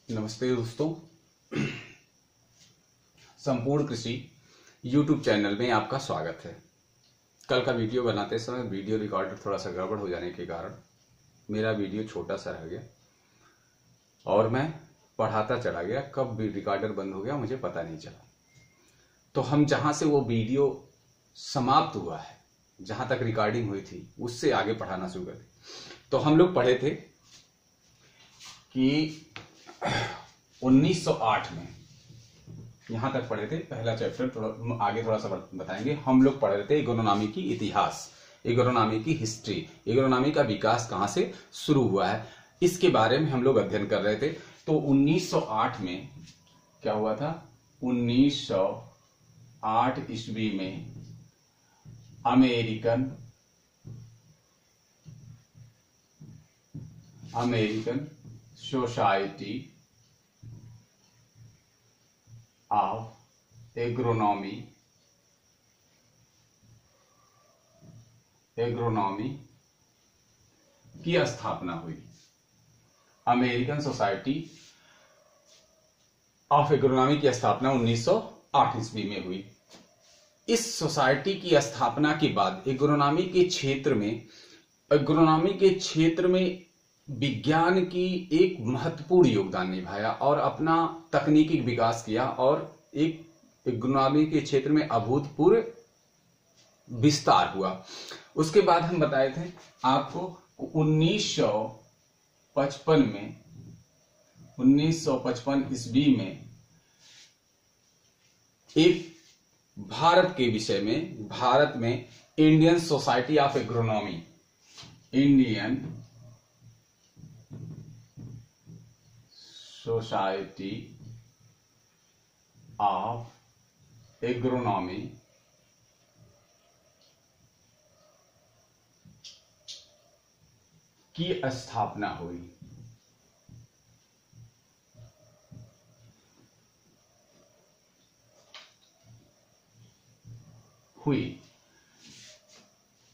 नमस्ते दोस्तों, संपूर्ण कृषि YouTube चैनल में आपका स्वागत है। कल का वीडियो बनाते समय वीडियो रिकॉर्डर थोड़ा सा गड़बड़ हो जाने के कारण मेरा वीडियो छोटा सा रह गया और मैं पढ़ाता चला गया। कब भी रिकॉर्डर बंद हो गया मुझे पता नहीं चला। तो हम जहां से वो वीडियो समाप्त हुआ है, जहां तक रिकॉर्डिंग हुई थी, उससे आगे पढ़ाना शुरू कर। तो हम लोग पढ़े थे कि 1908 में, यहां तक पढ़े थे। पहला चैप्टर थोड़ा आगे थोड़ा सा बताएंगे। हम लोग पढ़ रहे थे एग्रोनॉमी की इतिहास, एग्रोनॉमी की हिस्ट्री, एग्रोनॉमी का विकास कहां से शुरू हुआ है, इसके बारे में हम लोग अध्ययन कर रहे थे। तो 1908 में क्या हुआ था? 1908 ईस्वी में अमेरिकन सोसाइटी ऑफ एग्रोनॉमी की स्थापना हुई। अमेरिकन सोसाइटी ऑफ एग्रोनॉमी की स्थापना 1908 ईस्वी में हुई। इस सोसाइटी की स्थापना के बाद एग्रोनॉमी के क्षेत्र में विज्ञान की एक महत्वपूर्ण योगदान निभाया और अपना तकनीकी विकास किया और एक एग्रोनॉमी के क्षेत्र में अभूतपूर्व विस्तार हुआ। उसके बाद हम बताए थे आपको 1955 ईस्वी में एक भारत के विषय में, भारत में Indian society of agronomy, Indian society of agronomy की स्थापना हुई।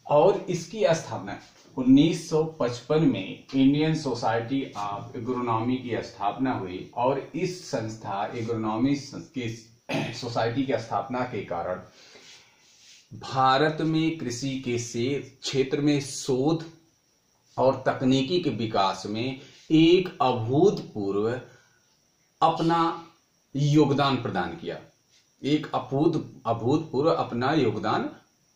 और इसकी स्थापना 1955 में इंडियन सोसाइटी ऑफ एग्रोनॉमी की स्थापना हुई और इस संस्था एग्रोनॉमी की सोसाइटी की स्थापना के कारण भारत में कृषि के क्षेत्र में शोध और तकनीकी के विकास में एक अभूतपूर्व अपना योगदान प्रदान किया। एक अभूतपूर्व अपना योगदान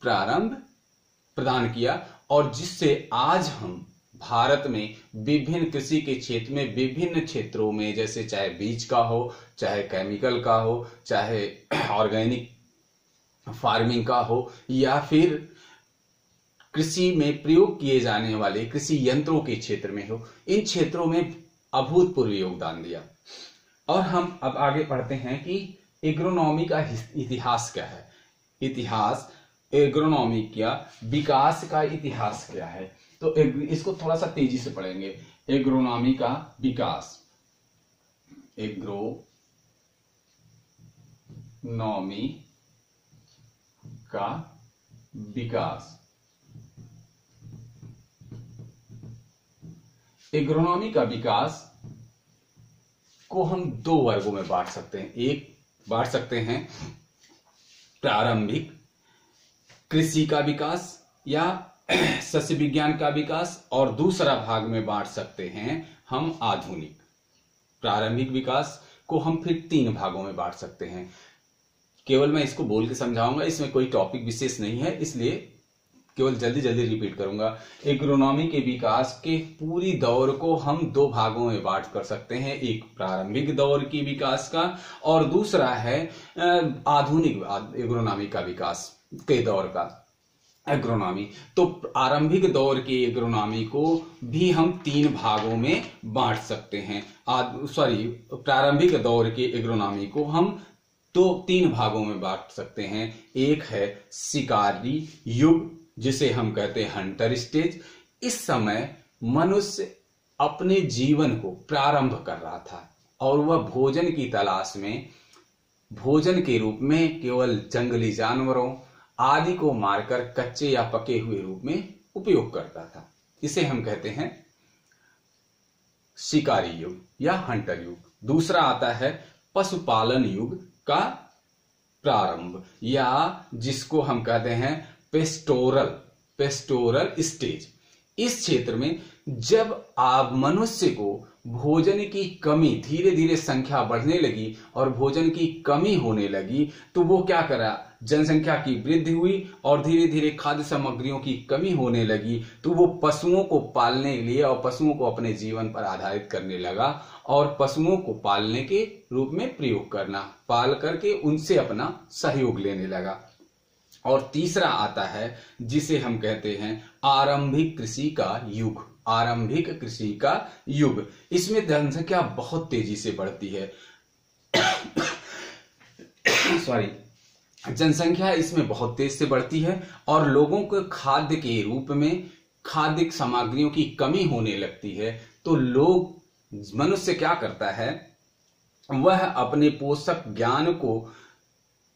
प्रदान किया और जिससे आज हम भारत में विभिन्न कृषि के क्षेत्र में, विभिन्न क्षेत्रों में, जैसे चाहे बीज का हो, चाहे केमिकल का हो, चाहे ऑर्गेनिक फार्मिंग का हो, या फिर कृषि में प्रयोग किए जाने वाले कृषि यंत्रों के क्षेत्र में हो, इन क्षेत्रों में अभूतपूर्व योगदान दिया। और हम अब आगे पढ़ते हैं कि एग्रोनॉमी का इतिहास क्या है। इतिहास एग्रोनॉमी का विकास का इतिहास क्या है, तो इसको थोड़ा सा तेजी से पढ़ेंगे। एग्रोनॉमी का विकास, एग्रोनॉमी का विकास। एग्रोनॉमी का विकास को हम दो वर्गों में बांट सकते हैं। एक बांट सकते हैं प्रारंभिक कृषि का विकास या सस्य विज्ञान का विकास, और दूसरा भाग में बांट सकते हैं हम आधुनिक। प्रारंभिक विकास को हम फिर 3 भागों में बांट सकते हैं। केवल मैं इसको बोल के समझाऊंगा, इसमें कोई टॉपिक विशेष नहीं है, इसलिए केवल जल्दी जल्दी रिपीट करूंगा। एग्रोनॉमी के विकास के पूरी दौर को हम 2 भागों में बांट कर सकते हैं। एक प्रारंभिक दौर की विकास का और दूसरा है आधुनिक एग्रोनॉमी का विकास के दौर का एग्रोनॉमी। तो आरंभिक दौर के एग्रोनॉमी को भी हम 3 भागों में बांट सकते हैं। प्रारंभिक दौर के एग्रोनॉमी को हम 3 भागों में बांट सकते हैं। एक है शिकारी युग, जिसे हम कहते हैं हंटर स्टेज। इस समय मनुष्य अपने जीवन को प्रारंभ कर रहा था और वह भोजन की तलाश में भोजन के रूप में केवल जंगली जानवरों आदि को मारकर कच्चे या पके हुए रूप में उपयोग करता था। इसे हम कहते हैं शिकारी युग या हंटर युग। दूसरा आता है पशुपालन युग का प्रारंभ, या जिसको हम कहते हैं पेस्टोरल स्टेज। इस क्षेत्र में जब आप मनुष्य को भोजन की कमी, धीरे धीरे संख्या बढ़ने लगी और भोजन की कमी होने लगी, तो वो क्या करा, जनसंख्या की वृद्धि हुई और धीरे धीरे खाद्य सामग्रियों की कमी होने लगी, तो वो पशुओं को पालने के लिए और पशुओं को अपने जीवन पर आधारित करने लगा और पशुओं को पालने के रूप में प्रयोग करना, पाल करके उनसे अपना सहयोग लेने लगा। और तीसरा आता है जिसे हम कहते हैं आरंभिक कृषि का युग। आरंभिक कृषि का युग, इसमें जनसंख्या बहुत तेजी से बढ़ती है सॉरी, जनसंख्या इसमें बहुत तेज से बढ़ती है और लोगों को खाद्य के रूप में खाद्य सामग्रियों की कमी होने लगती है। तो मनुष्य क्या करता है, वह अपने पोषक ज्ञान को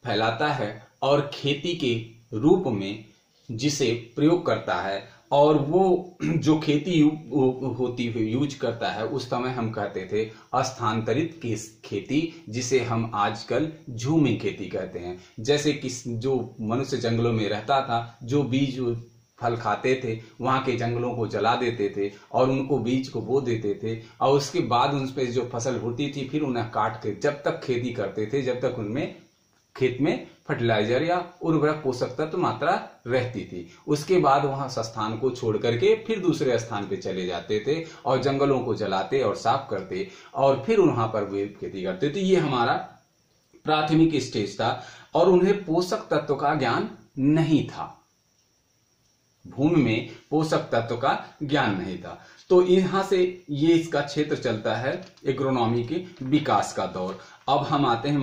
फैलाता है और खेती के रूप में जिसे प्रयोग करता है, और वो जो खेती होती हुई यूज करता है उस समय हम कहते थे स्थानांतरित खेती, जिसे हम आजकल झूमिंग खेती कहते हैं। जैसे कि जो मनुष्य जंगलों में रहता था, जो बीज फल खाते थे, वहां के जंगलों को जला देते थे और उनको बीज को बो देते थे और उसके बाद उन पर जो फसल होती थी फिर उन्हें काट के जब तक खेती करते थे जब तक उनमें खेत में फर्टिलाइजर या उर्वरक पोषक तत्व मात्रा रहती थी। उसके बाद वहां स्थान को छोड़ करके फिर दूसरे स्थान पे चले जाते थे और जंगलों को जलाते और साफ करते और फिर वहां पर वे खेती करते थे। ये हमारा प्राथमिक स्टेज था और उन्हें पोषक तत्व का ज्ञान नहीं था, भूमि में पोषक तत्व का ज्ञान नहीं था। तो यहां से ये इसका क्षेत्र चलता है एग्रोनॉमी के विकास का दौर। अब हम आते हैं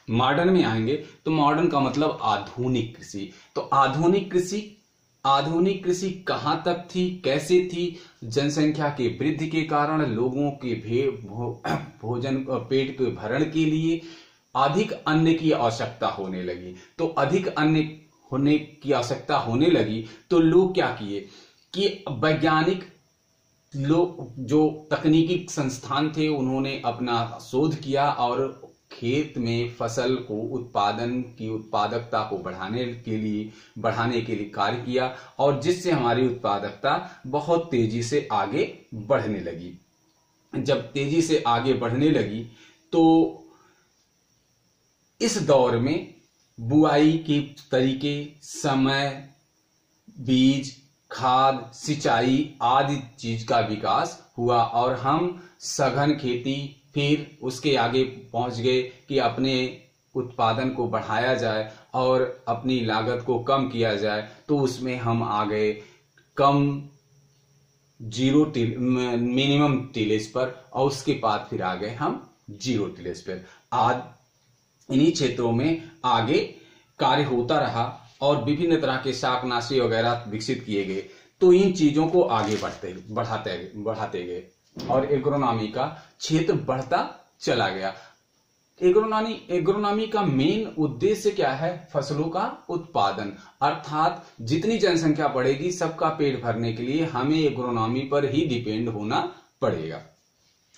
मॉडर्न में आएंगे तो मॉडर्न का मतलब आधुनिक कृषि। तो आधुनिक कृषि कहां तक थी, कैसे थी? जनसंख्या के वृद्धि के कारण लोगों के भोजन पेट के भरण के लिए अधिक अन्न की आवश्यकता होने लगी। तो अधिक अन्न होने की आवश्यकता होने लगी तो लोग क्या किए कि वैज्ञानिक लोग, जो तकनीकी संस्थान थे, उन्होंने अपना शोध किया और खेत में फसल को उत्पादकता को बढ़ाने के लिए कार्य किया और जिससे हमारी उत्पादकता बहुत तेजी से आगे बढ़ने लगी। जब तेजी से आगे बढ़ने लगी तो इस दौर में बुआई के तरीके, समय, बीज, खाद, सिंचाई आदि चीज का विकास हुआ और हम सघन खेती, फिर उसके आगे पहुंच गए कि अपने उत्पादन को बढ़ाया जाए और अपनी लागत को कम किया जाए। तो उसमें हम आ गए कम मिनिमम टिलेज पर और उसके बाद फिर आ गए हम जीरो टिलेज पर। आज इन्हीं क्षेत्रों में आगे कार्य होता रहा और विभिन्न तरह के शाकनाशी वगैरह विकसित किए गए। तो इन चीजों को आगे बढ़ाते गए और एग्रोनॉमी का क्षेत्र बढ़ता चला गया। एग्रोनॉमी का मेन उद्देश्य क्या है? फसलों का उत्पादन, अर्थात जितनी जनसंख्या बढ़ेगी सबका पेट भरने के लिए हमें एग्रोनॉमी पर ही डिपेंड होना पड़ेगा।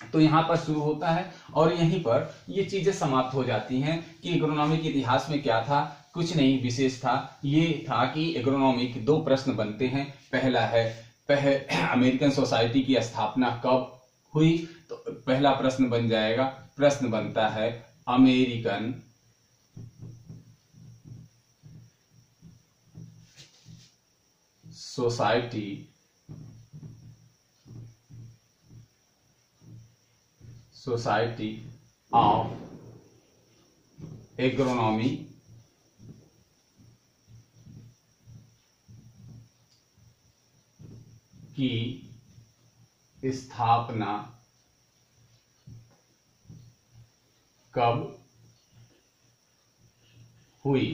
तो यहां पर शुरू होता है और यहीं पर ये चीजें समाप्त हो जाती हैं कि एग्रोनॉमी के इतिहास में क्या था। कुछ नहीं विशेष था, ये था कि एग्रोनॉमी के दो प्रश्न बनते हैं। पहला है अमेरिकन सोसाइटी की स्थापना कब हुई? तो पहला प्रश्न बन जाएगा, प्रश्न बनता है अमेरिकन सोसाइटी ऑफ एग्रोनॉमी की स्थापना कब हुई?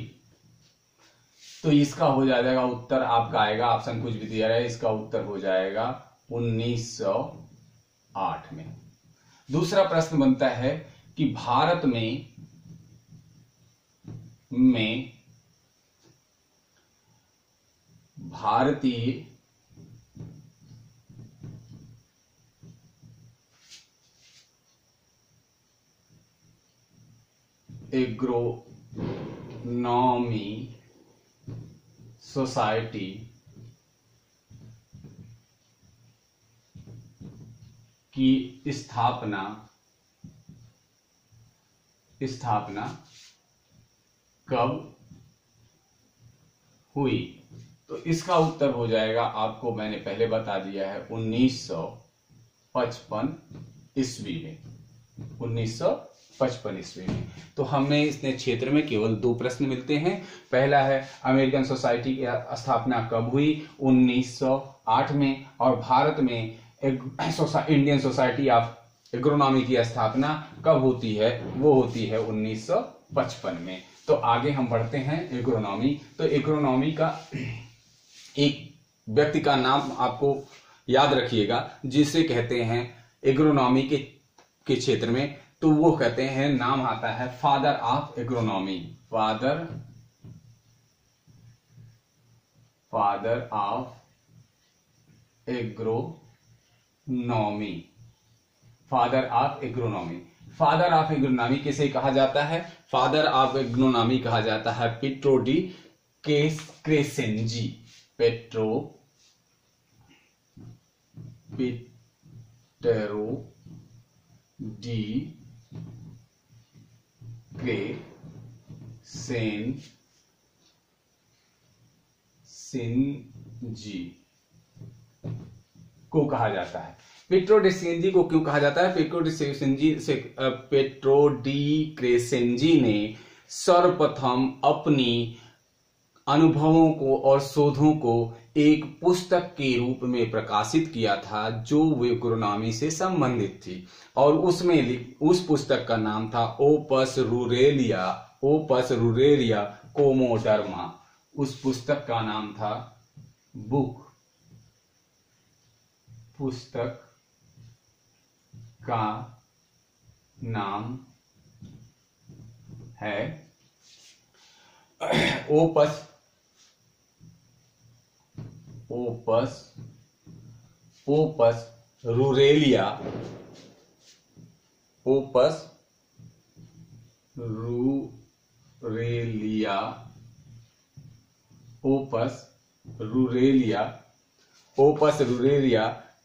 तो इसका हो जाएगा उत्तर, आपका आएगा, ऑप्शन कुछ भी दिया है, इसका उत्तर हो जाएगा 1908 में। दूसरा प्रश्न बनता है कि भारत में भारतीय एग्रोनॉमी सोसाइटी की स्थापना कब हुई? तो इसका उत्तर हो जाएगा, आपको मैंने पहले बता दिया है, 1955 ईस्वी में। 1955 ईस्वी में। तो हमें इस क्षेत्र में केवल 2 प्रश्न मिलते हैं। पहला है अमेरिकन सोसाइटी की स्थापना कब हुई? 1908 में। और भारत में इंडियन सोसाइटी ऑफ एग्रोनॉमी की स्थापना कब होती है? वो होती है 1955 में। तो आगे हम बढ़ते हैं एग्रोनॉमी। तो एग्रोनॉमी का एक व्यक्ति का नाम आपको याद रखिएगा, जिसे कहते हैं एग्रोनॉमी के क्षेत्र में, तो वो कहते हैं, नाम आता है father of agronomy. Father of agronomy. Father of agronomy. Father of agronomy किसे कहा जाता है? फादर ऑफ एग्रोनॉमी कहा जाता है पिट्रो डी क्रेसेंजी। पिट्रो डी क्रेसेंजी को कहा जाता है। पिट्रो डी क्रेसेंजी को क्यों कहा जाता है? पिट्रो डी क्रेसेंजी ने सर्वप्रथम अपनी अनुभवों को और शोधों को एक पुस्तक के रूप में प्रकाशित किया था, जो एग्रोनॉमी से संबंधित थी। और उसमें उस पुस्तक का नाम था ओपस रूरेलिया कोमोडर्मा। उस पुस्तक का नाम था पुस्तक का नाम है ओपस रूरेलिया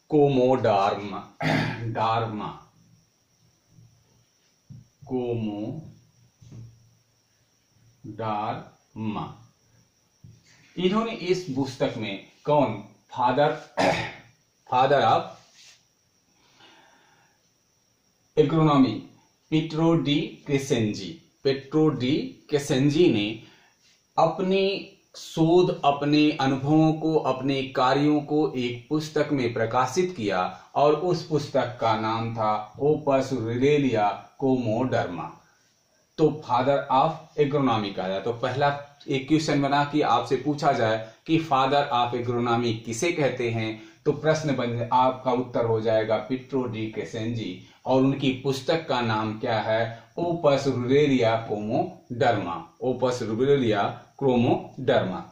कोमोडार्मा। इन्होंने इस पुस्तक में फादर ऑफ एग्रोनॉमी पिट्रो डी क्रेसेंजी ने अपनी शोध, अपने अनुभवों को, अपने कार्यों को एक पुस्तक में प्रकाशित किया, और उस पुस्तक का नाम था ओपस रूरेलिया कोमोडर्मा। तो फादर ऑफ एग्रोनॉमी कहा जाए। तो पहला एक क्वेश्चन बना कि आपसे पूछा जाए कि फादर ऑफ एग्रोनॉमी किसे कहते हैं, तो प्रश्न बन आपका उत्तर हो जाएगा पिट्रो डी क्रेसेंजी, और उनकी पुस्तक का नाम क्या है? ओपस रूरेलिया क्रोमोडर्मा।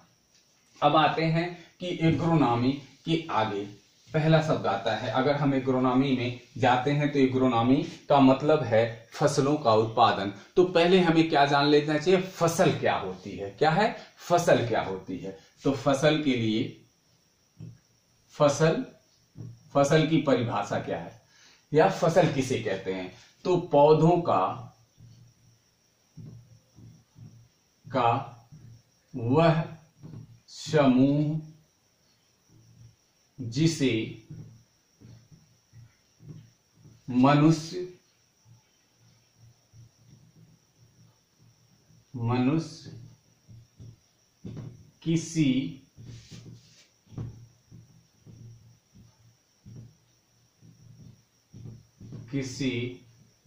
अब आते हैं कि एग्रोनॉमी के आगे पहला शब्द आता है। अगर हम एग्रोनॉमी में जाते हैं तो एग्रोनॉमी का मतलब है फसलों का उत्पादन। तो पहले हमें क्या जान लेना चाहिए? फसल क्या होती है? क्या है? फसल क्या होती है? तो फसल के लिए फसल की परिभाषा क्या है, या फसल किसे कहते हैं? तो पौधों का वह समूह जिसे मनुष्य किसी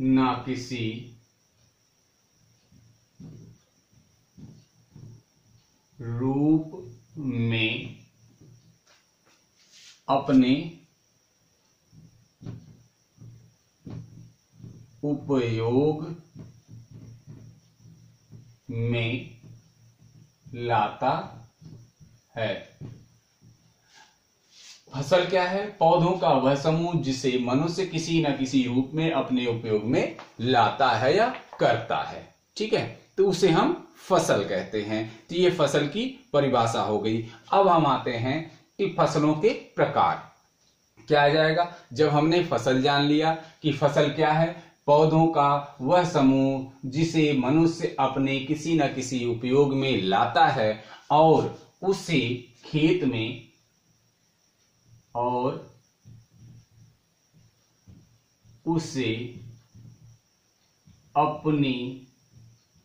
न किसी रूप में अपने उपयोग में लाता है। फसल क्या है? पौधों का वह समूह जिसे मनुष्य किसी न किसी रूप में अपने उपयोग में लाता है या करता है। ठीक है, तो उसे हम फसल कहते हैं। तो ये फसल की परिभाषा हो गई। अब हम आते हैं कि फसलों के प्रकार क्या आ जाएगा। जब हमने फसल जान लिया कि फसल क्या है, पौधों का वह समूह जिसे मनुष्य अपने किसी न किसी उपयोग में लाता है और उसे खेत में उसे अपनी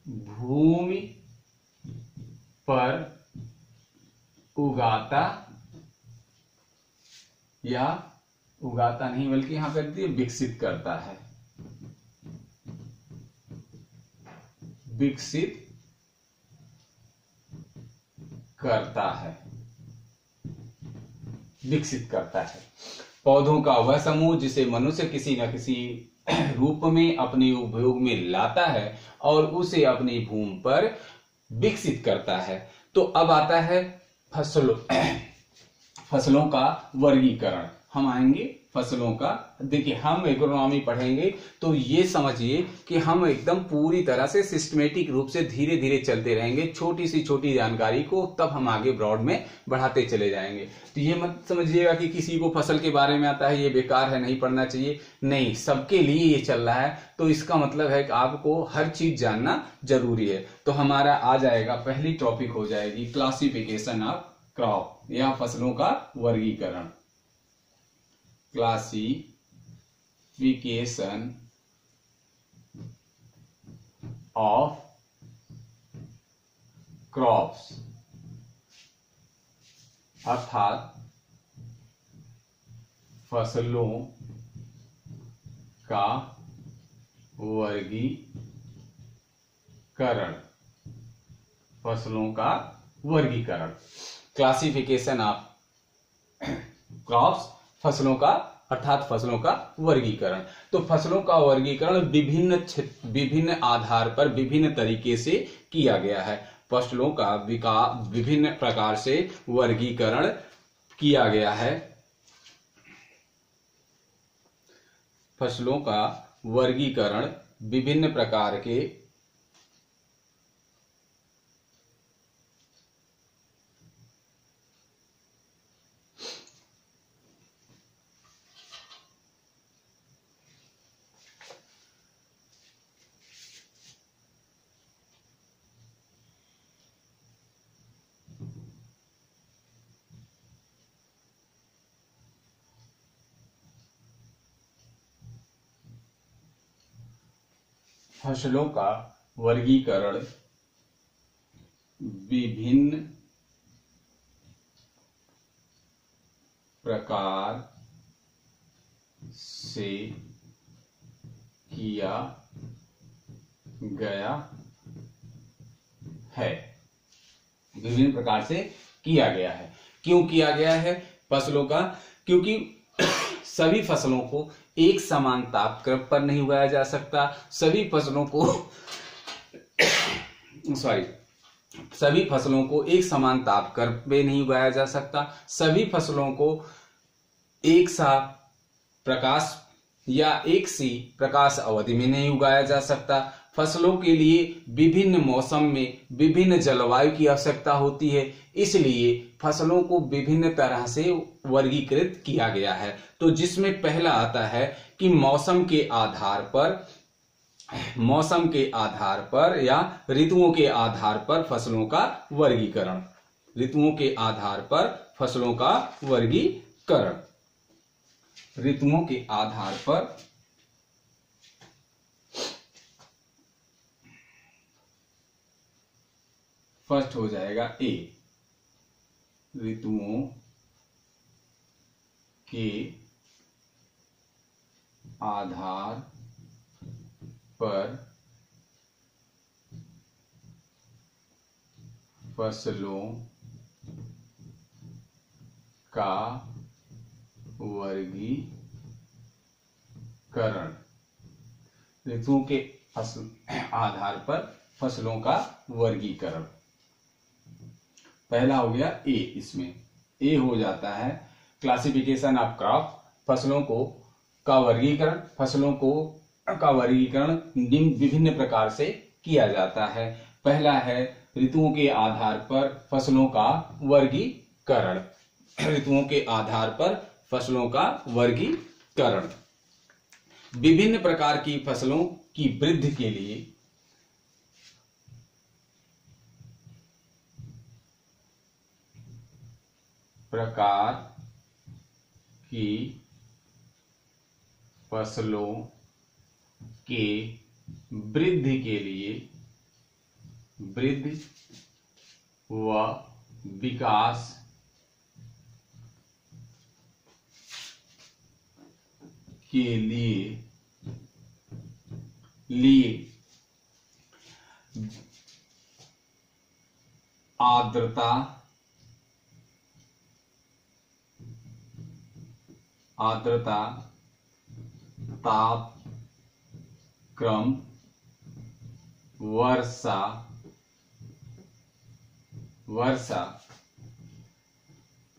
भूमि पर उगाता या उगाता नहीं बल्कि यहां पर दिए विकसित करता है, विकसित करता है, विकसित करता है। पौधों का वह समूह जिसे मनुष्य किसी न किसी रूप में अपने उपयोग में लाता है और उसे अपनी भूमि पर विकसित करता है। तो अब आता है फसलों का वर्गीकरण। हम आएंगे फसलों का। देखिए, हम एग्रोनॉमी पढ़ेंगे तो ये समझिए कि हम एकदम पूरी तरह से सिस्टमेटिक रूप से धीरे धीरे चलते रहेंगे, छोटी सी छोटी जानकारी को तब हम आगे ब्रॉड में बढ़ाते चले जाएंगे। तो ये मत समझिएगा कि किसी को फसल के बारे में आता है ये बेकार है, नहीं पढ़ना चाहिए, नहीं, सबके लिए ये चल रहा है। तो इसका मतलब है कि आपको हर चीज जानना जरूरी है। तो हमारा आ जाएगा, पहली टॉपिक हो जाएगी क्लासिफिकेशन ऑफ क्रॉप या फसलों का वर्गीकरण। क्लासिफिकेशन ऑफ क्रॉप्स अर्थात फसलों का वर्गीकरण, फसलों का वर्गीकरण। क्लासिफिकेशन ऑफ क्रॉप्स, फसलों का अर्थात फसलों का वर्गीकरण। तो फसलों का वर्गीकरण विभिन्न आधार पर विभिन्न तरीके से किया गया है। फसलों का विभिन्न प्रकार से वर्गीकरण किया गया है। फसलों का वर्गीकरण विभिन्न प्रकार के फसलों का वर्गीकरण विभिन्न प्रकार से किया गया है। विभिन्न प्रकार से किया गया है। क्यों किया गया है फसलों का? क्योंकि सभी फसलों को एक समान तापक्रम पर नहीं उगाया जा सकता। सभी फसलों को एक समान तापक्रम पे नहीं उगाया जा सकता। सभी फसलों को एक सा प्रकाश या एक सी प्रकाश अवधि में नहीं उगाया जा सकता। फसलों के लिए विभिन्न मौसम में विभिन्न जलवायु की आवश्यकता होती है, इसलिए फसलों को विभिन्न तरह से वर्गीकृत किया गया है। तो जिसमें पहला आता है कि मौसम के आधार पर या ऋतुओं के आधार पर फसलों का वर्गीकरण। ऋतुओं के आधार पर फसलों का वर्गीकरण। ऋतुओं के आधार पर फर्स्ट हो जाएगा ए, ऋतुओं के आधार पर फसलों का वर्गीकरण। ऋतुओं के आधार पर फसलों का वर्गीकरण। पहला हो गया ए। इसमें ए हो जाता है क्लासिफिकेशन ऑफ क्रॉप, फसलों का वर्गीकरण। फसलों का वर्गीकरण विभिन्न प्रकार से किया जाता है। पहला है ऋतुओं के आधार पर फसलों का वर्गीकरण। ऋतुओं के आधार पर फसलों का वर्गीकरण। विभिन्न प्रकार की फसलों की वृद्धि के लिए प्रकार की फसलों के वृद्धि के लिए वृद्धि व विकास के लिए आर्द्रता तापक्रम वर्षा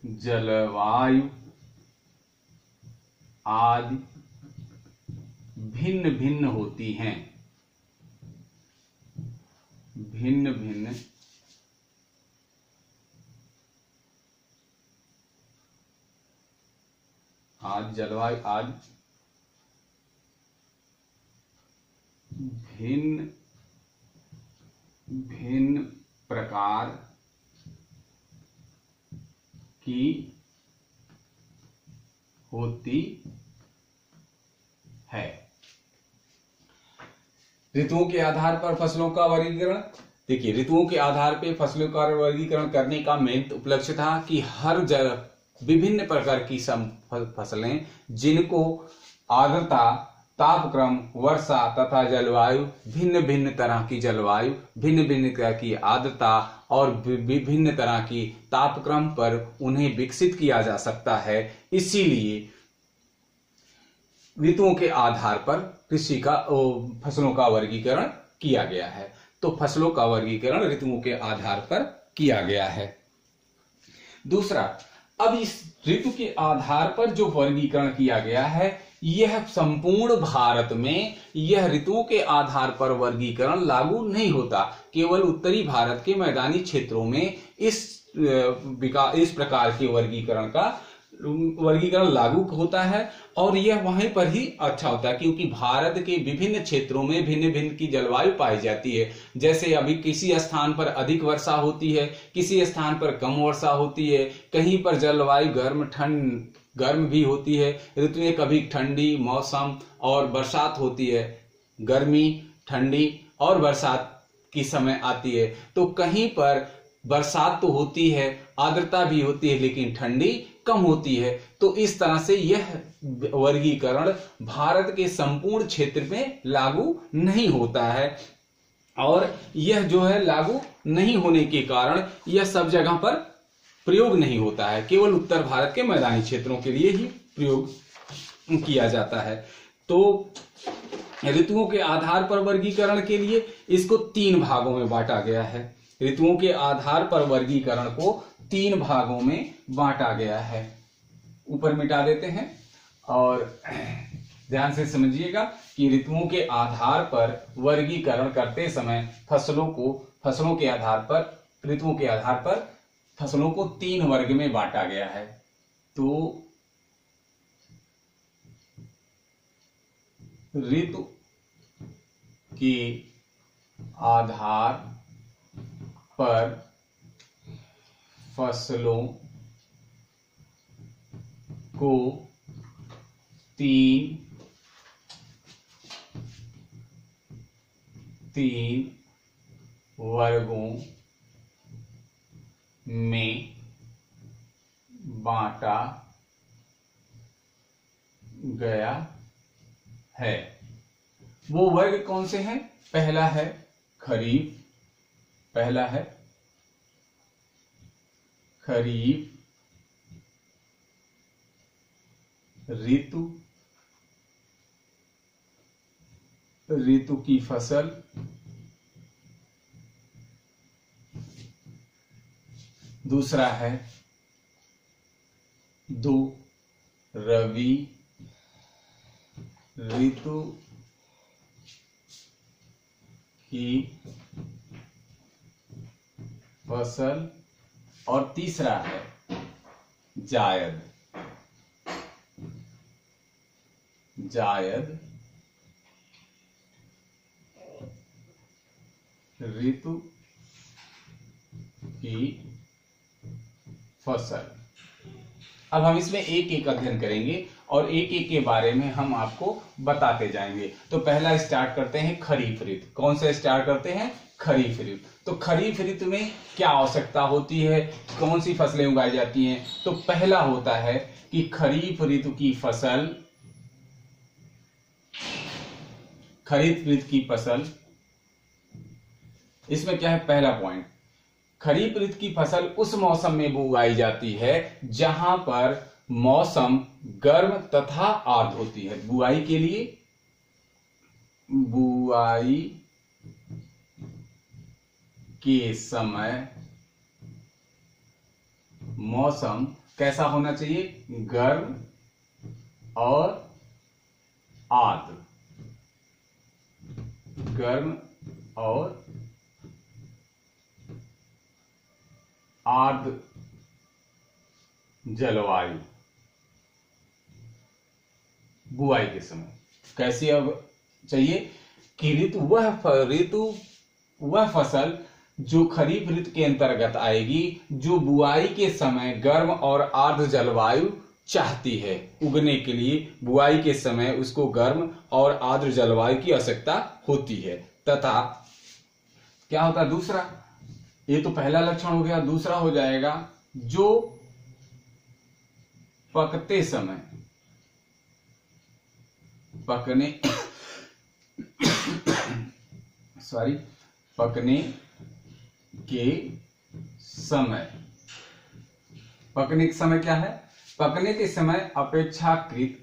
जलवायु आदि भिन्न भिन्न होती हैं। भिन्न भिन्न जलवायु आदि भिन्न भिन्न प्रकार की होती है। ऋतुओं के आधार पर फसलों का वर्गीकरण। देखिए, ऋतुओं के आधार पर फसलों का वर्गीकरण करने का मेन उपलक्ष्य था कि हर जगह विभिन्न प्रकार की फसलें जिनको आर्द्रता, तापक्रम, वर्षा तथा जलवायु, भिन्न भिन्न तरह की जलवायु, भिन्न भिन्न तरह की आर्द्रता और विभिन्न तरह की तापक्रम पर उन्हें विकसित किया जा सकता है। इसीलिए ऋतुओं के आधार पर फसलों का वर्गीकरण किया गया है। तो फसलों का वर्गीकरण ऋतुओं के आधार पर किया गया है। दूसरा, अब इस ऋतु के आधार पर जो वर्गीकरण किया गया है, यह संपूर्ण भारत में यह ऋतुओं के आधार पर वर्गीकरण लागू नहीं होता। केवल उत्तरी भारत के मैदानी क्षेत्रों में इस प्रकार के वर्गीकरण लागू होता है और यह वहीं पर ही अच्छा होता है, क्योंकि भारत के विभिन्न क्षेत्रों में भिन्न भिन्न की जलवायु पाई जाती है। जैसे अभी किसी स्थान पर अधिक वर्षा होती है, किसी स्थान पर कम वर्षा होती है, कहीं पर जलवायु गर्म भी होती है। ऋतु में कभी ठंडी मौसम और बरसात होती है, गर्मी, ठंडी और बरसात की समय आती है। तो कहीं पर बरसात तो होती है, आर्द्रता भी होती है, लेकिन ठंडी कम होती है। तो इस तरह से यह वर्गीकरण भारत के संपूर्ण क्षेत्र में लागू नहीं होता है और यह जो है लागू नहीं होने के कारण यह सब जगह पर प्रयोग नहीं होता है। केवल उत्तर भारत के मैदानी क्षेत्रों के लिए ही प्रयोग किया जाता है। तो ऋतुओं के आधार पर वर्गीकरण के लिए इसको 3 भागों में बांटा गया है। ऋतुओं के आधार पर वर्गीकरण को 3 भागों में बांटा गया है। ऊपर मिटा देते हैं और ध्यान से समझिएगा कि ऋतुओं के आधार पर वर्गीकरण करते समय ऋतुओं के आधार पर फसलों को 3 वर्ग में बांटा गया है। तो ऋतु के आधार पर फसलों को 3 वर्गों में बांटा गया है। वो वर्ग कौन से हैं? पहला है खरीफ ऋतु की फसल। दूसरा है रबी ऋतु की फसल, और तीसरा है जायद ऋतु की फसल। अब हम इसमें एक एक अध्ययन करेंगे और एक एक के बारे में हम आपको बताते जाएंगे। तो पहला स्टार्ट करते हैं खरीफ ऋतु। कौन सा स्टार्ट करते हैं? खरीफ ऋतु। तो खरीफ ऋतु में क्या आवश्यकता होती है, कौन सी फसलें उगाई जाती हैं? तो पहला होता है कि खरीफ ऋतु की फसल, इसमें क्या है? पहला पॉइंट, खरीफ ऋतु की फसल उस मौसम में उगाई जाती है जहां पर मौसम गर्म तथा आर्द्र होती है। बुआई के समय मौसम कैसा होना चाहिए? गर्म और आर्द्र, गर्म और आर्द्र जलवायु बुआई के समय कैसी अब चाहिए कि वह फसल जो खरीफ ऋतु के अंतर्गत आएगी, जो बुआई के समय गर्म और आर्द्र जलवायु चाहती है। उगने के लिए बुआई के समय उसको गर्म और आर्द्र जलवायु की आवश्यकता होती है। तथा क्या होता है दूसरा? ये तो पहला लक्षण हो गया। दूसरा हो जाएगा जो पकने के समय क्या है? पकने के समय अपेक्षाकृत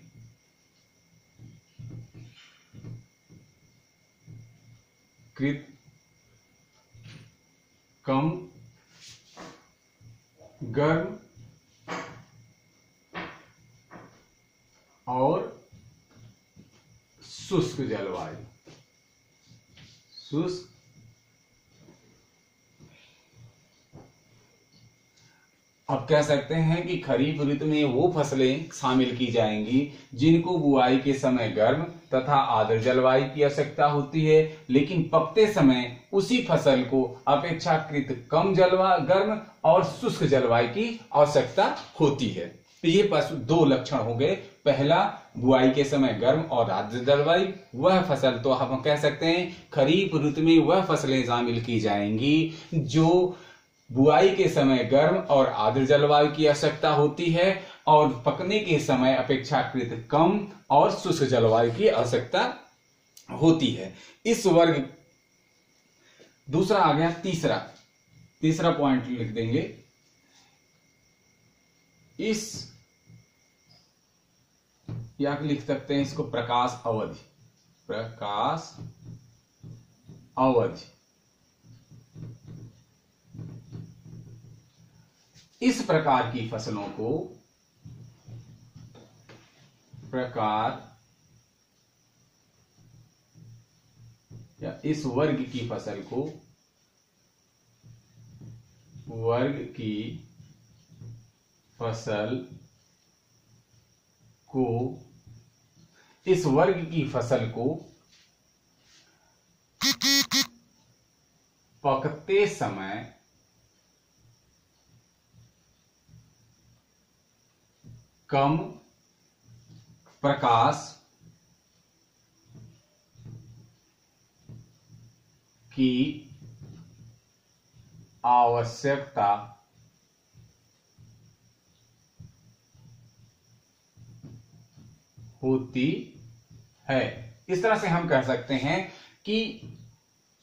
कम गर्म और शुष्क जलवायु, अब कह सकते हैं कि खरीफ ऋतु में वो फसलें शामिल की जाएंगी जिनको बुआई के समय गर्म तथा आर्द्र जलवायु की आवश्यकता होती है, लेकिन पकते समय उसी फसल को अपेक्षाकृत कम गर्म और शुष्क जलवायु की आवश्यकता होती है। तो ये दो लक्षण हो गए। पहला, बुआई के समय गर्म और आर्द्र जलवायु, वह फसल तो हम कह सकते हैं खरीफ ऋतु में वह फसलें शामिल की जाएंगी जो बुआई के समय गर्म और आर्द्र जलवायु की आवश्यकता होती है और पकने के समय अपेक्षाकृत कम और शुष्क जलवायु की आवश्यकता होती है। इस वर्ग, दूसरा आ गया तीसरा पॉइंट लिख देंगे। या लिख सकते हैं इसको प्रकाश अवधि। इस प्रकार की फसलों को इस वर्ग की फसल को इस वर्ग की फसल को पकते समय कम प्रकाश की आवश्यकता होती है। इस तरह से हम कह सकते हैं कि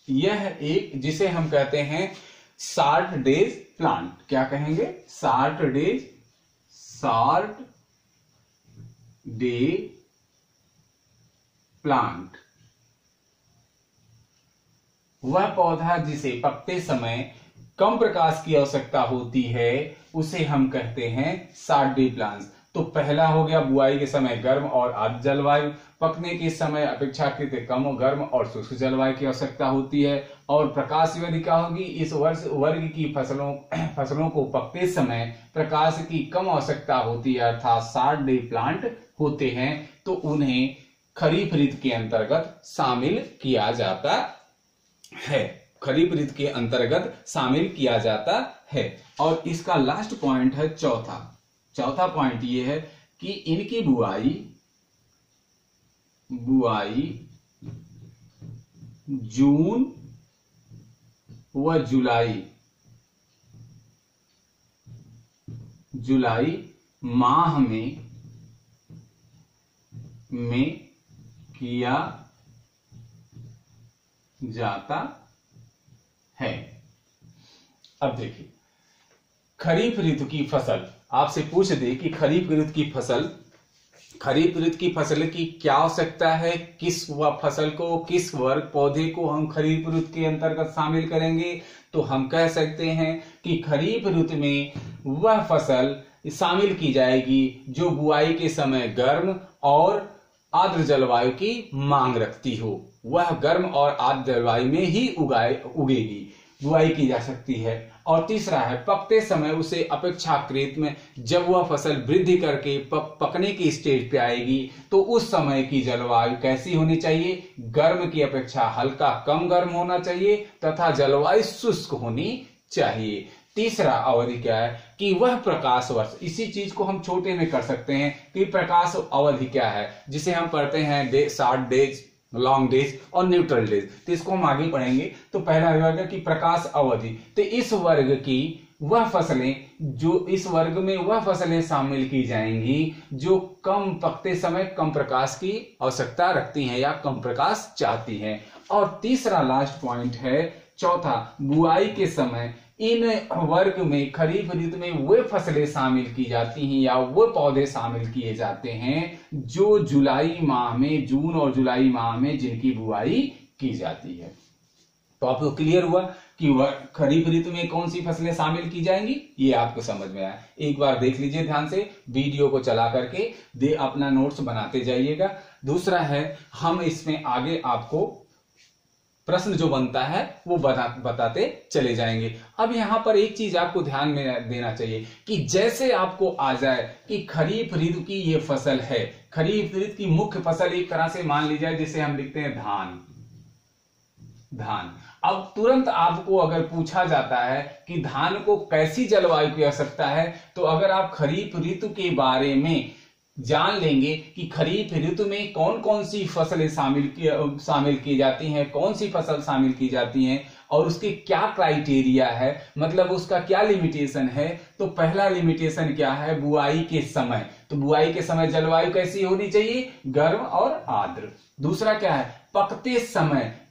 यह एक, जिसे हम कहते हैं शॉर्ट डेज प्लांट, क्या कहेंगे? शॉर्ट डे प्लांट, वह पौधा जिसे पकते समय कम प्रकाश की आवश्यकता होती है उसे हम कहते हैं शॉर्ट डे प्लांट्स। तो पहला हो गया बुआई के समय गर्म और आर्द्र जलवायु, पकने के समय अपेक्षाकृत कम गर्म और शुष्क जलवायु की आवश्यकता होती है। और प्रकाश अवधि क्या होगी, इस वर्ग की फसलों को पकते समय प्रकाश की कम आवश्यकता होती है, अर्थात 60 डे प्लांट होते हैं, तो उन्हें खरीफ ऋतु के अंतर्गत शामिल किया जाता है। खरीफ ऋतु के अंतर्गत शामिल किया जाता है। और इसका लास्ट पॉइंट है चौथा पॉइंट ये है कि इनकी बुआई जून व जुलाई माह में किया जाता है। अब देखिए, खरीफ ऋतु की फसल आपसे पूछ दे कि खरीफ ऋतु की फसल की क्या आवश्यकता है, किस फसल को, किस वर्ग पौधे को हम खरीफ ऋतु के अंतर्गत शामिल करेंगे, तो हम कह सकते हैं कि खरीफ ऋतु में वह फसल शामिल की जाएगी जो बुआई के समय गर्म और आर्द्र जलवायु की मांग रखती हो। वह गर्म और आर्द्र जलवायु में ही उगेगी, बुआई की जा सकती है। और तीसरा है पकते समय उसे अपेक्षाकृत में जब वह फसल वृद्धि करके पकने की स्टेज पे आएगी तो उस समय की जलवायु कैसी होनी चाहिए, गर्म की अपेक्षा हल्का कम गर्म होना चाहिए तथा जलवायु शुष्क होनी चाहिए। तीसरा अवधि क्या है कि वह प्रकाश वर्ष, इसी चीज को हम छोटे में कर सकते हैं कि प्रकाश अवधि क्या है, जिसे हम पढ़ते हैं 60 डेज, लॉन्ग डेज और न्यूट्रल डेज। तो इसको हम आगे पढ़ेंगे। तो पहला वर्ग की प्रकाश अवधि, तो इस वर्ग की वह फसलें, जो इस वर्ग में वह फसलें शामिल की जाएंगी जो कम पकते समय कम प्रकाश की आवश्यकता रखती हैं या कम प्रकाश चाहती हैं। और तीसरा लास्ट पॉइंट है चौथा, बुआई के समय इन वर्ग में खरीफ ऋतु में वे फसलें शामिल की जाती हैं या वो पौधे शामिल किए जाते हैं जो जुलाई माह में, जून और जुलाई माह में जिनकी बुआई की जाती है। तो आपको क्लियर हुआ कि खरीफ ऋतु में कौन सी फसलें शामिल की जाएंगी, ये आपको समझ में आया। एक बार देख लीजिए ध्यान से, वीडियो को चला करके अपना नोट्स बनाते जाइएगा। दूसरा है, हम इसमें आगे आपको प्रश्न जो बनता है वो बताते चले जाएंगे। अब यहां पर एक चीज आपको ध्यान में देना चाहिए कि जैसे आपको आ जाए कि खरीफ ऋतु की ये फसल है, खरीफ ऋतु की मुख्य फसल एक तरह से मान ली जाए जिसे हम लिखते हैं धान। अब तुरंत आपको अगर पूछा जाता है कि धान को कैसी जलवायु की आवश्यकता है, तो अगर आप खरीफ ऋतु के बारे में जान लेंगे कि खरीफ ऋतु में कौन कौन सी फसलें शामिल की जाती हैं, कौन सी फसल शामिल की जाती हैं और उसके क्या क्राइटेरिया है, मतलब उसका क्या लिमिटेशन है। तो पहला लिमिटेशन क्या है, बुआई के समय। तो बुआई के समय जलवायु कैसी होनी चाहिए, गर्म और आर्द्र। दूसरा क्या है,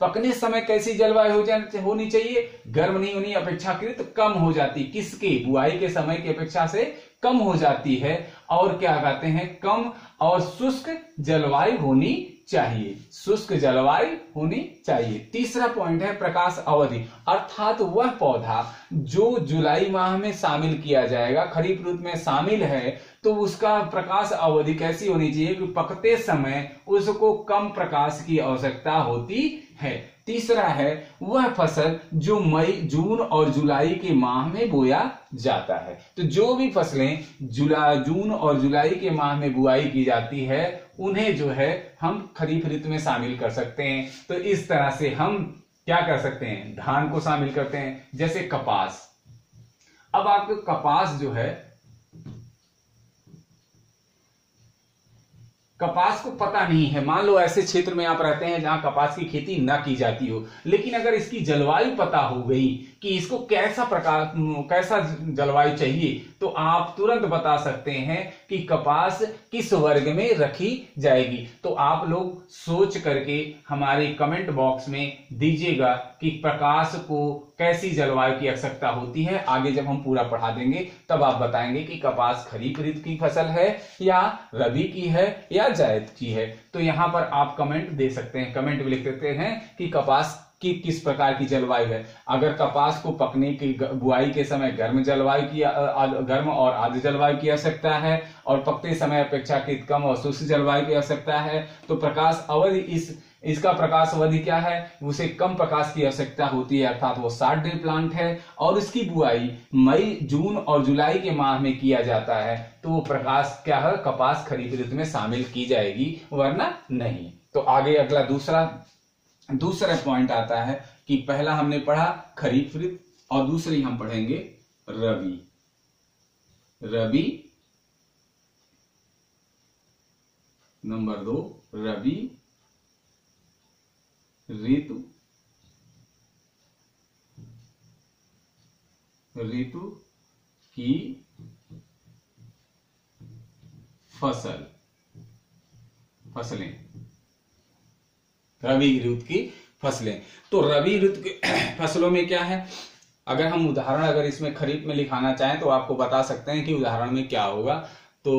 पकने समय कैसी जलवायु होनी चाहिए, गर्म नहीं होनी, अपेक्षाकृत कम हो जाती, किसके, बुआई के समय की अपेक्षा से कम हो जाती है। और क्या कहते हैं, कम और शुष्क जलवायु होनी चाहिए, शुष्क जलवायु होनी चाहिए। तीसरा पॉइंट है प्रकाश अवधि, अर्थात वह पौधा जो जुलाई माह में शामिल किया जाएगा, खरीफ ऋतु में शामिल है, तो उसका प्रकाश अवधि कैसी होनी चाहिए कि पकते समय उसको कम प्रकाश की आवश्यकता होती है। तीसरा है वह फसल जो मई, जून और जुलाई के माह में बोया जाता है। तो जो भी फसलें जून और जुलाई के माह में बुआई की जाती है उन्हें जो है हम खरीफ ऋतु में शामिल कर सकते हैं। तो इस तरह से हम क्या कर सकते हैं, धान को शामिल करते हैं। जैसे कपास, अब आपको कपास जो है, कपास को पता नहीं है, मान लो ऐसे क्षेत्र में आप रहते हैं जहां कपास की खेती न की जाती हो, लेकिन अगर इसकी जलवायु पता हो गई कि इसको कैसा जलवायु चाहिए, तो आप तुरंत बता सकते हैं कि कपास किस वर्ग में रखी जाएगी। तो आप लोग सोच करके हमारे कमेंट बॉक्स में दीजिएगा कि प्रकाश को कैसी जलवायु की आवश्यकता होती है। आगे जब हम पूरा पढ़ा देंगे तब आप बताएंगे कि कपास खरीफ ऋतु की फसल है या रबी की है या जायद की है। तो यहां पर आप कमेंट दे सकते हैं, कमेंट में लिख सकते हैं कि कपास कि किस प्रकार की जलवायु है। अगर कपास को पकने की बुआई के समय गर्म जलवायु की गर्म और आर्द्र जलवायु की आवश्यकता है और पकते समय अपेक्षाकृत कम और शुष्क जलवायु की आवश्यकता है, तो प्रकाश अवधि इसका प्रकाश अवधि क्या है, उसे कम प्रकाश की आवश्यकता होती है, अर्थात वो 60 डे प्लांट है और इसकी बुआई मई, जून और जुलाई के माह में किया जाता है। तो वो प्रकाश क्या है, कपास खरीफ ऋतु में शामिल की जाएगी, वरना नहीं। तो आगे अगला दूसरा पॉइंट आता है कि पहला हमने पढ़ा खरीफ ऋतु और दूसरी हम पढ़ेंगे रबी। नंबर 2 रबी ऋतु की फसलें, रबी ऋतु की फसलें। तो रबी ऋतु की फसलों में क्या है, अगर हम उदाहरण अगर इसमें खरीफ में लिखाना चाहें तो आपको बता सकते हैं कि उदाहरण में क्या होगा। तो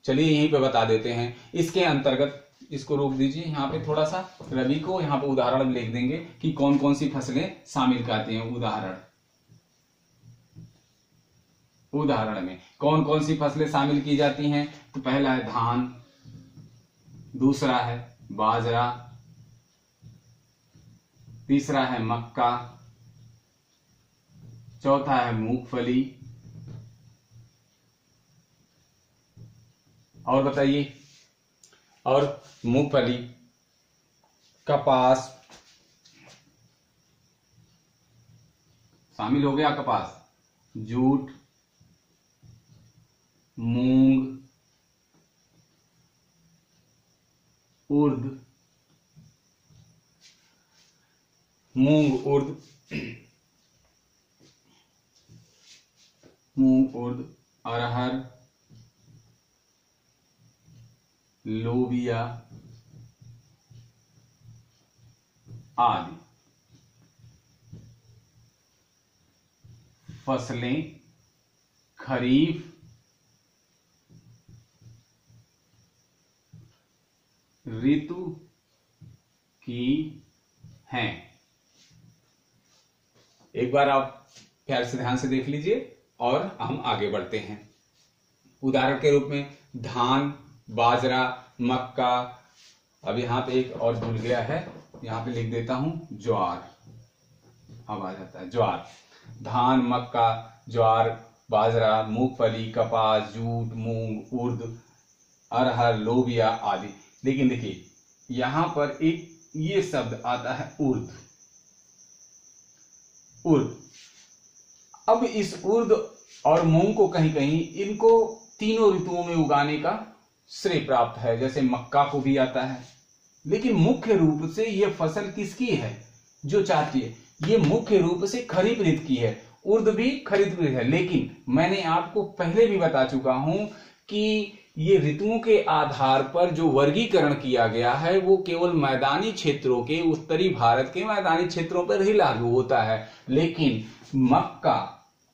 चलिए यहीं पे बता देते हैं। इसके अंतर्गत इसको रोक दीजिए यहाँ पे थोड़ा सा, रबी को यहाँ पे उदाहरण लिख देंगे कि कौन कौन सी फसलें शामिल करती हैं। उदाहरण में कौन कौन सी फसलें शामिल की जाती हैं। तो पहला है धान, दूसरा है बाजरा, तीसरा है मक्का, चौथा है मूंगफली, और बताइए, और मूंगफली, कपास शामिल हो गया, कपास, जूट, मूंग, उर्द, अरहर, लोबिया आदि फसलें खरीफ ऋतु की हैं। एक बार आप प्यार से ध्यान से देख लीजिए और हम आगे बढ़ते हैं। उदाहरण के रूप में धान, बाजरा, मक्का, अब यहां पे एक और भूल गया है, यहां पे लिख देता हूं ज्वार, अब आ जाता है ज्वार। धान, मक्का, ज्वार, बाजरा, मूंगफली, कपास, जूट, मूंग, उर्द, अरहर, लोबिया आदि। लेकिन देखिए यहां पर एक ये शब्द आता है उर्द। अब इस उर्द और मूंग को कहीं कहीं इनको तीनों ऋतुओं में उगाने का श्रेय प्राप्त है, जैसे मक्का को भी आता है। लेकिन मुख्य रूप से यह फसल किसकी है जो चाहती है, ये मुख्य रूप से खरीफ ऋतु की है। उर्द भी खरीफ ऋतु है, लेकिन मैंने आपको पहले भी बता चुका हूं कि ये ऋतुओं के आधार पर जो वर्गीकरण किया गया है वो केवल मैदानी क्षेत्रों के, उत्तरी भारत के मैदानी क्षेत्रों पर ही लागू होता है। लेकिन मक्का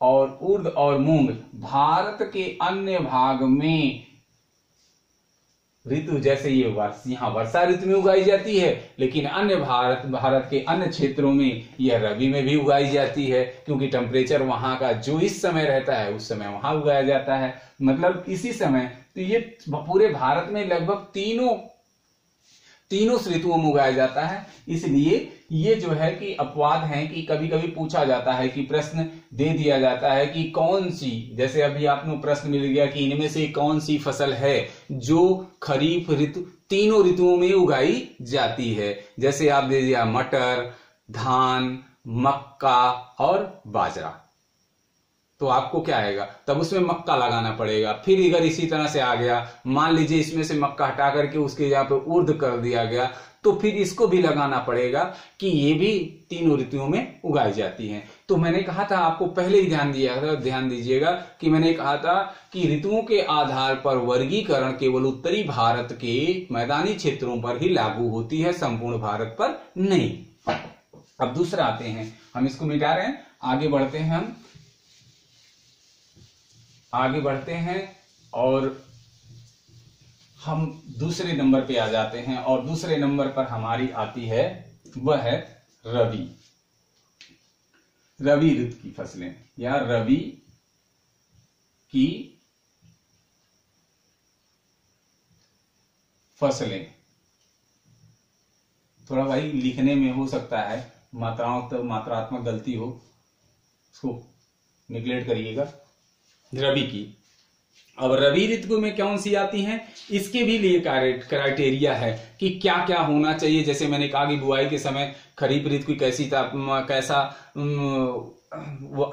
और उर्द और मूंग भारत के अन्य भाग में ऋतु, जैसे ये यहाँ वर्षा ऋतु में उगाई जाती है, लेकिन अन्य भारत के अन्य क्षेत्रों में यह रबी में भी उगाई जाती है, क्योंकि टेम्परेचर वहां का जो इस समय रहता है उस समय वहां उगाया जाता है, मतलब इसी समय। तो ये पूरे भारत में लगभग तीनों ऋतुओं में उगाया जाता है। इसलिए ये जो है कि अपवाद है कि कभी कभी पूछा जाता है कि प्रश्न दे दिया जाता है कि कौन सी, जैसे अभी आपको प्रश्न मिल गया कि इनमें से कौन सी फसल है जो खरीफ ऋतु, तीनों ऋतुओं में उगाई जाती है। जैसे आप दे दिया मटर, धान, मक्का और बाजरा, तो आपको क्या आएगा, तब उसमें मक्का लगाना पड़ेगा। फिर अगर इसी तरह से आ गया, मान लीजिए इसमें से मक्का हटा करके उसके यहाँ पे उर्द कर दिया गया, तो फिर इसको भी लगाना पड़ेगा कि ये भी तीनों ऋतुओं में उगाई जाती हैं। तो मैंने कहा था, आपको पहले ही ध्यान दीजिएगा कि मैंने कहा था कि ऋतुओं के आधार पर वर्गीकरण केवल उत्तरी भारत के मैदानी क्षेत्रों पर ही लागू होती है, संपूर्ण भारत पर नहीं। अब दूसरा आते हैं, हम इसको मिटा रहे हैं, आगे बढ़ते हैं और हम दूसरे नंबर पे आ जाते हैं। और दूसरे नंबर पर हमारी आती है वह है रबी। रबी ऋतु की फसलें या रबी की फसलें। थोड़ा भाई लिखने में हो सकता है मात्रात्मक गलती हो, उसको निगलेक्ट करिएगा। रबी की, अब रबी ऋतु में कौन सी आती हैं, इसके भी लिए क्राइटेरिया है कि क्या क्या होना चाहिए। जैसे मैंने कहा कि बुआई के समय खरीफ ऋतु की कैसा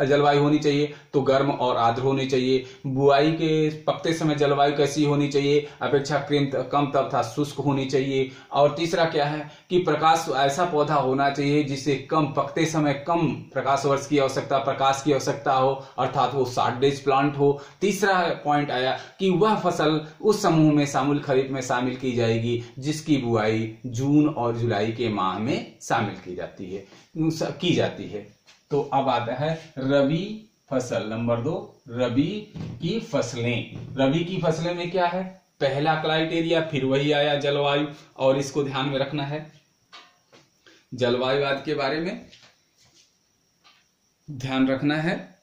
जलवायु होनी चाहिए, तो गर्म और आर्द्र होनी चाहिए। बुआई के पकते समय जलवायु कैसी होनी चाहिए, अपेक्षाकृत कम तथा शुष्क होनी चाहिए। और तीसरा क्या है कि प्रकाश, ऐसा पौधा होना चाहिए जिसे कम पकते समय कम प्रकाश वर्ष की आवश्यकता, प्रकाश की आवश्यकता हो, अर्थात वो 60 डेज प्लांट हो। तीसरा पॉइंट आया कि वह फसल उस समूह में शामिल खरीफ में शामिल की जाएगी जिसकी बुआई जून और जुलाई के माह में शामिल की जाती है। तो अब आता है रबी फसल नंबर 2, रबी की फसलें। रबी की फसलें में क्या है, पहला क्राइटेरिया फिर वही आया जलवायु, और इसको ध्यान में रखना है। जलवायु आदि के बारे में ध्यान रखना है।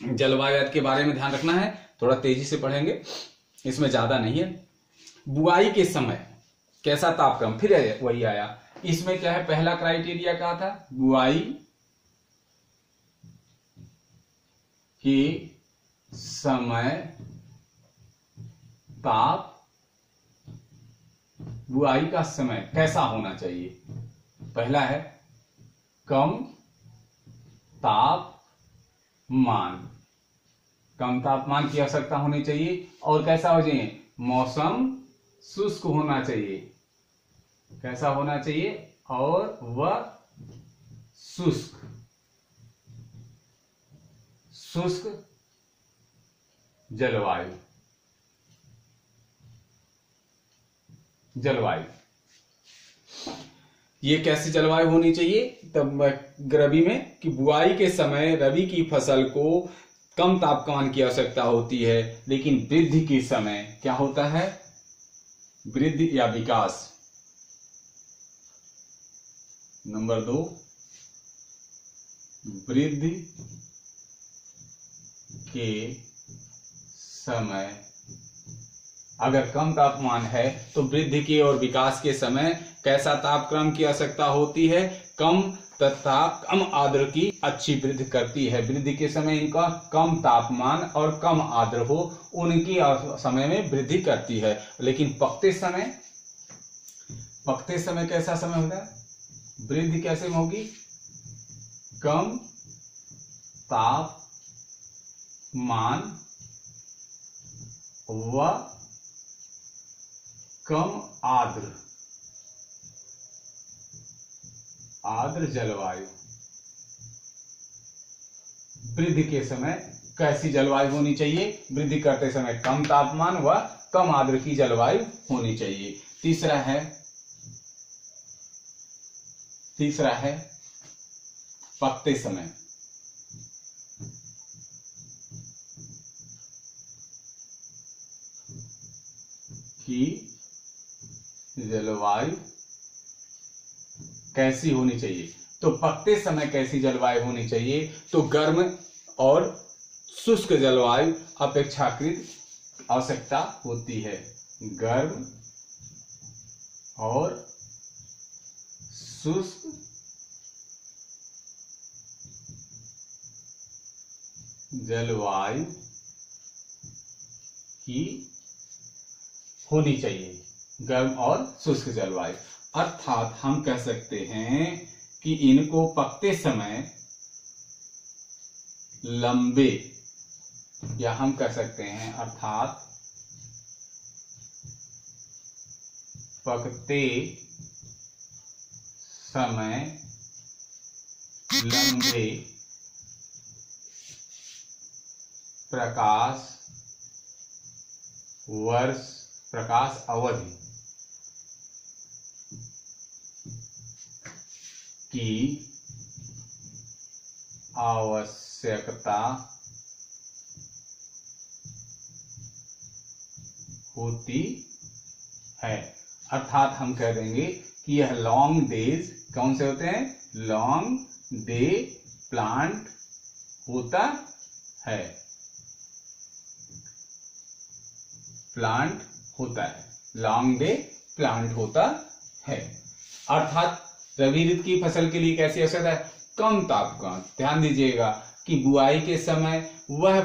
जलवायु आदि के बारे में ध्यान रखना है, थोड़ा तेजी से पढ़ेंगे, इसमें ज्यादा नहीं है। बुआई के समय कैसा तापक्रम, फिर वही आया। इसमें क्या है, पहला क्राइटेरिया क्या था, बुआई के समय बुआई का समय कैसा होना चाहिए। पहला है कम तापमान, कम तापमान की आवश्यकता होनी चाहिए। और कैसा हो जाए, मौसम शुष्क होना चाहिए। कैसा होना चाहिए, और वह शुष्क जलवायु। ये कैसी जलवायु होनी चाहिए तब रबी में, कि बुआई के समय रबी की फसल को कम तापमान की आवश्यकता होती है, लेकिन वृद्धि के समय क्या होता है, वृद्धि या विकास। नंबर 2, वृद्धि के समय अगर कम तापमान है तो वृद्धि के और विकास के समय कैसा तापक्रम की आवश्यकता होती है, कम तथा कम आर्द्र की अच्छी वृद्धि करती है। वृद्धि के समय इनका कम तापमान और कम आर्द्र हो, उनकी समय में वृद्धि करती है। लेकिन पकते समय कैसा समय होगा, वृद्धि कैसे में होगी, कम तापमान व कम आर्द्र जलवायु। वृद्धि के समय कैसी जलवायु होनी चाहिए, वृद्धि करते समय कम तापमान व कम आर्द्र की जलवायु होनी चाहिए। तीसरा है पकते समय। की जलवायु कैसी होनी चाहिए, तो पकते समय कैसी जलवायु होनी चाहिए, तो गर्म और शुष्क जलवायु अपेक्षाकृत आवश्यकता होती है। गर्म और शुष्क जलवायु की होनी चाहिए, गर्म और शुष्क जलवायु। अर्थात हम कह सकते हैं कि इनको पकते समय लंबे, या हम कह सकते हैं अर्थात पकते समय लंबे प्रकाश अवधि की आवश्यकता होती है। अर्थात हम कह देंगे कि यह लॉन्ग डेज कौन से होते हैं, लॉन्ग डे प्लांट होता है, प्लांट होता है, लॉन्ग डे प्लांट होता है। अर्थात रबी ऋतु की फसल के लिए कैसी आवश्यकता है, कम तापमान। ध्यान दीजिएगा कि बुआई के समय वह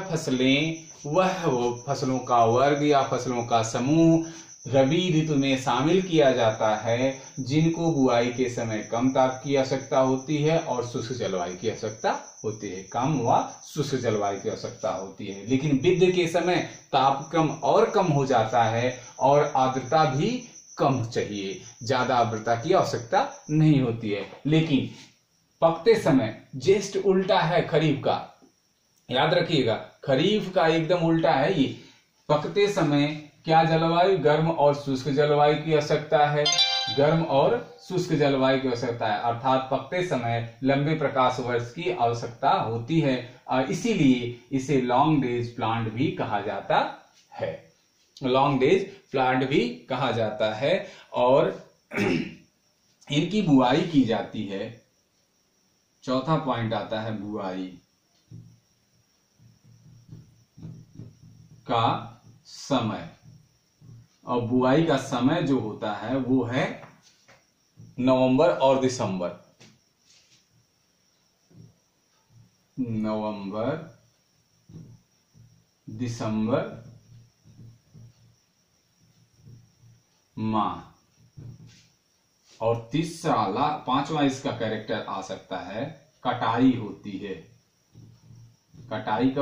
फसलों का वर्ग या फसलों का समूह रबी ऋतु में शामिल किया जाता है जिनको बुआई के समय कम ताप की आवश्यकता होती है और शुष्क जलवायु की आवश्यकता होती है, कम व शुष्क जलवायु की आवश्यकता होती है। लेकिन वृद्धि के समय तापक्रम और कम हो जाता है और आर्द्रता भी कम चाहिए, ज्यादा आर्द्रता की आवश्यकता नहीं होती है। लेकिन पकते समय जस्ट उल्टा है खरीफ का, याद रखिएगा खरीफ का एकदम उल्टा है ये। पकते समय क्या जलवायु, गर्म और शुष्क जलवायु की आवश्यकता है, गर्म और शुष्क जलवायु की आवश्यकता है। अर्थात पकते समय लंबे प्रकाश वर्ष की आवश्यकता होती है और इसीलिए इसे लॉन्ग डेज प्लांट भी कहा जाता है, लॉन्ग डेज प्लांट भी कहा जाता है। और इनकी बुआई की जाती है। चौथा पॉइंट आता है बुआई का समय। और बुआई का समय जो होता है वो है नवंबर और दिसंबर, नवंबर दिसंबर माह। और पांचवा इसका कैरेक्टर आ सकता है कटाई होती है। कटाई का